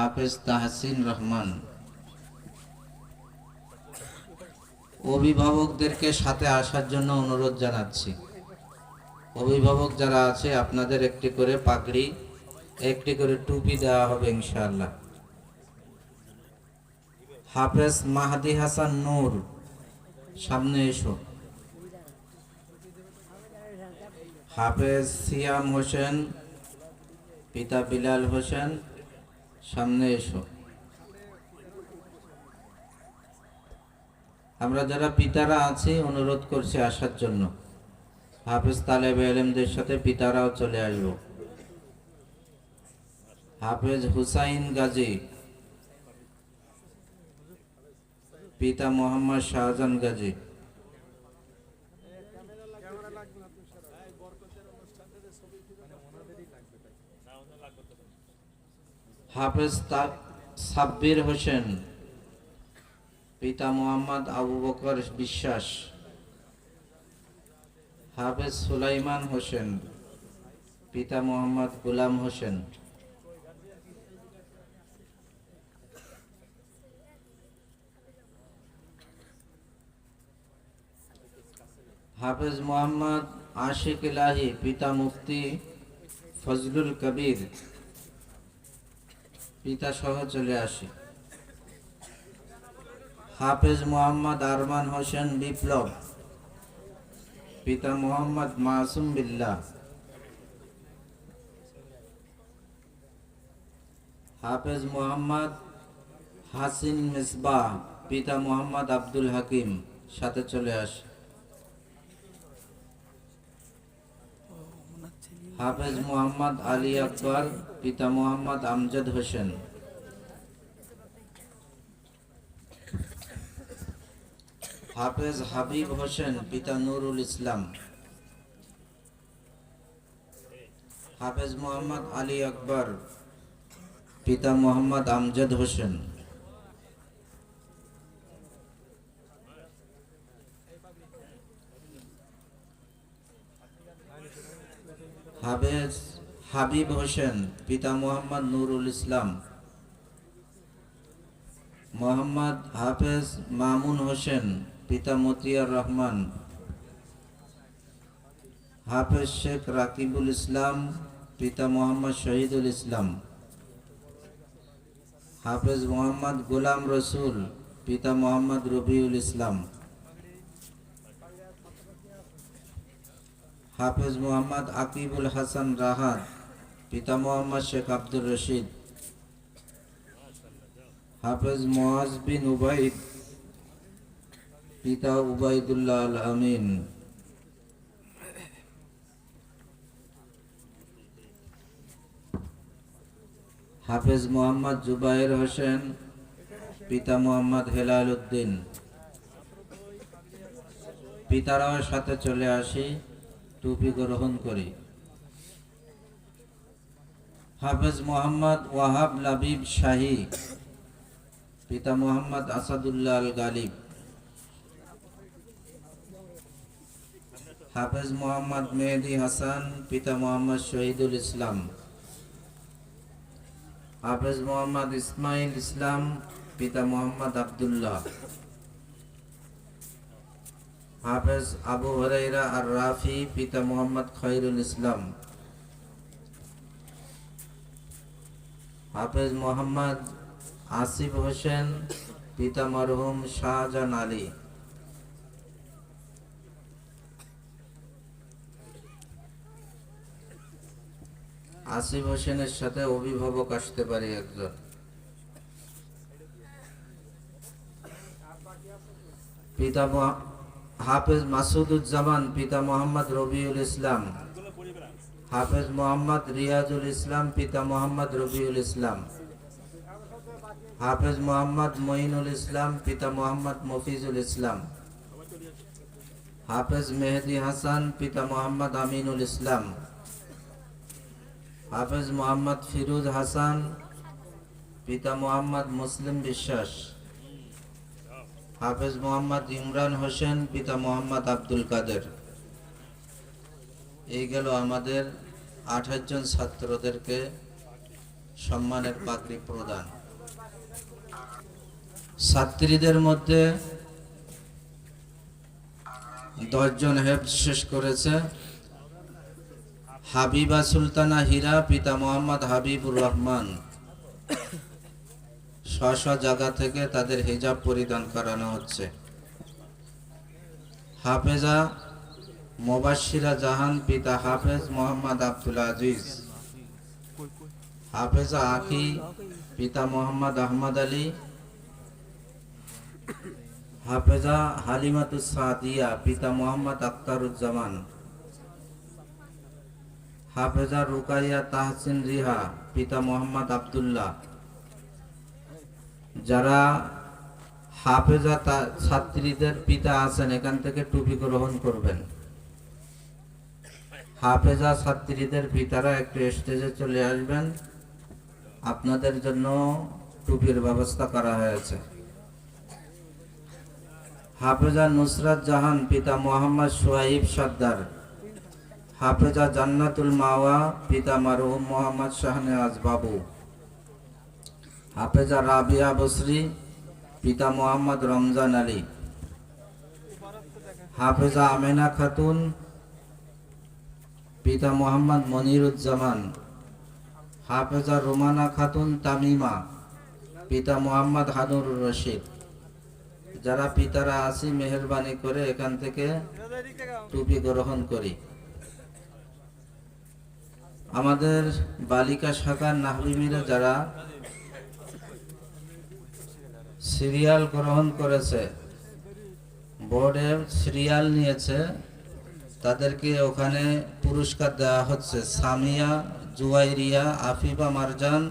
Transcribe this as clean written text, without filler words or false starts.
হাফেজ তাহসিন রহমান। অভিভাবকদেরকে সাথে আসার জন্য অনুরোধ জানাচ্ছি। অভিভাবক যারা আছে আপনাদের একটি করে পাগড়ি, একটি করে টুপি দেওয়া হবে ইনশাআল্লাহ। হাফেজ মাহাদি হাসান নূর, সামনে এসো। হাফেজ সিয়াম হোসেন, পিতা বিলাল হোসেন, সামনে এসো। আমরা যারা পিতারা আছি অনুরোধ করছি আসার জন্য। হাফেজ তালেবে ইলমদের সাথে পিতারাও চলে আসব। হাফেজ হুসাইন গাজী, পিতা মোহাম্মদ শাহজাহান গাজী। হাফেজ সাব্বির হোসেন, পিতা মোহাম্মদ আবু বকর বিশ্বাস। হাফেজ সুলাইমান হোসেন, পিতা মোহাম্মদ গোলাম হোসেন। হাফেজ মোহাম্মদ আশিক ইলাহি, পিতা মুফতি ফজলুল কবির, পিতা সহ চলে আসি। হাফেজ মোহাম্মদ আরমান হোসেন বিপ্লব, পিতা মোহাম্মদ মাসুম বিল্লাহ। হাফেজ মোহাম্মদ হাসিন মিসবাহ, পিতা মোহাম্মদ আব্দুল হাকিম, সাথে চলে আসে। হাফেজ মোহাম্মদ আলী আকবর, পিতা মোহাম্মদ আমজাদ হোসেন। হাফেজ হাবিব হোসেন, পিতা নুরুল ইসলাম। হাফেজ মোহাম্মদ আলী আকবর, পিতা মোহাম্মদ আমজাদ হোসেন। হাফেজ হাবিব হোসেন, পিতা মোহাম্মদ নুরুল ইসলাম। মোহাম্মদ হাফেজ মামুন হোসেন, পিতা মতিয়ার রহমান। হাফেজ শেখ রাকিবুল ইসলাম, পিতা মোহাম্মদ শহীদুল ইসলাম। হাফেজ মোহাম্মদ গোলাম রসুল, পিতা মোহাম্মদ রবিউল ইসলাম। হাফেজ মোহাম্মদ আকিবুল হাসান রাহাত, পিতা মোহাম্মদ শেখ আব্দুর রশিদ। হাফেজ মুআজ বিন উবাইদ, পিতা উবাইদুল্লাহ আল আমিন। হাফেজ মোহাম্মদ জুবাইর হোসেন, পিতা মোহাম্মদ হেলাল উদ্দিন। পিতারাও সাথে চলে আসি, টুপি গ্রহণ করি। হাফেজ মোহাম্মদ ওয়াহাব লাবিব শাহী, পিতা মোহাম্মদ আসাদুল্লাহ আল গালিব। হাফেজ মোহাম্মদ মেহেদি হাসান, পিতা মোহাম্মদ শহীদুল ইসলাম। হাফেজ মোহাম্মদ ইসমাইল ইসলাম, পিতা মোহাম্মদ আব্দুল্লাহ। হাফেজ আবু হুরায়রা আর রাফি, পিতা মোহাম্মদ খৈরুল ইসলাম। হাফেজ মোহাম্মদ আসিফ হোসেন, পিতা মরহুম শাহজাহান আলী। আসিফ হোসেনের সাথে অভিভাবক আসতে পারে একজন। পিতা হাফেজ মাসুদুজ্জামান, পিতা মোহাম্মদ রবিউল ইসলাম। হাফেজ মোহাম্মদ রিয়াজুল ইসলাম, পিতা মোহাম্মদ রবিউল ইসলাম। হাফেজ মোহাম্মদ মঈনুল ইসলাম, পিতা মোহাম্মদ মফিজুল ইসলাম। হাফেজ মেহেদি হাসান, পিতা মোহাম্মদ আমিনুল ইসলাম। হাফেজ মোহাম্মদ ফিরোজ হাসান, পিতা মোহাম্মদ মুসলিম বিশ্বাস। হাফেজ মোহাম্মদ ইমরান হোসেন, পিতা মোহাম্মদ আব্দুল কাদের। এই গেল আমাদের 28 জন ছাত্রদেরকে সম্মানের পাগড়ি প্রদান। ছাত্রীদের মধ্যে 10 জন হেফজ শেষ করেছে। হাবিবা সুলতানা হীরা, পিতা মোহাম্মদ হাবিবুর রহমান। স্ব জায়গা থেকে তাদের হিজাব পরিধান করানো হচ্ছে। হাফেজা মুবাশশিরা জাহান, পিতা হাফেজ মোহাম্মদ আব্দুল আজিজ। হাফেজা আখি, পিতা মোহাম্মদ আহমদ আলী। হাফেজা হালিমাতুস সাদিয়া, পিতা মোহাম্মদ আখতারুজ্জামান। হাফেজা রুকাইয়া তাহসিন রিহা, পিতা মোহাম্মদ আব্দুল্লাহ। যারা হাফেজা ছাত্রীদের পিতা আছেন এখান থেকে টুপি গ্রহণ করবেন। হাফেজা ছাত্রীদের পিতারা একটু স্টেজে চলে আসবেন, আপনাদের জন্য টুপির ব্যবস্থা করা হয়েছে। হাফেজা নুসরাত জাহান, পিতা মোহাম্মদ সোহাইব সর্দার। হাফেজা জান্নাতুল মাওয়া, পিতা মারহুম মোহাম্মদ শাহনেওয়াজ বাবু। হাফেজা রাবিয়া বসরি, পিতা মোহাম্মদ রমজান আলী। হাফেজা আমেনা খাতুন, পিতা মোহাম্মদ মনিরুজ্জামান। হাফেজা রোমানা খাতুন তামিমা, পিতা মোহাম্মদ হানুরুর রশিদ। যারা পিতারা আছি মেহেরবানি করে এখান থেকে টুপি গ্রহণ করি। আমাদের বালিকা শাখার নাহরিমিরা যারা সিরিয়াল গ্রহণ করেছে, বোর্ডে সিরিয়াল নিয়েছে, তাদেরকে ওখানে পুরস্কার দেওয়া হচ্ছে। সামিয়া, জুয়াইরিয়া, আফিফা মারজান।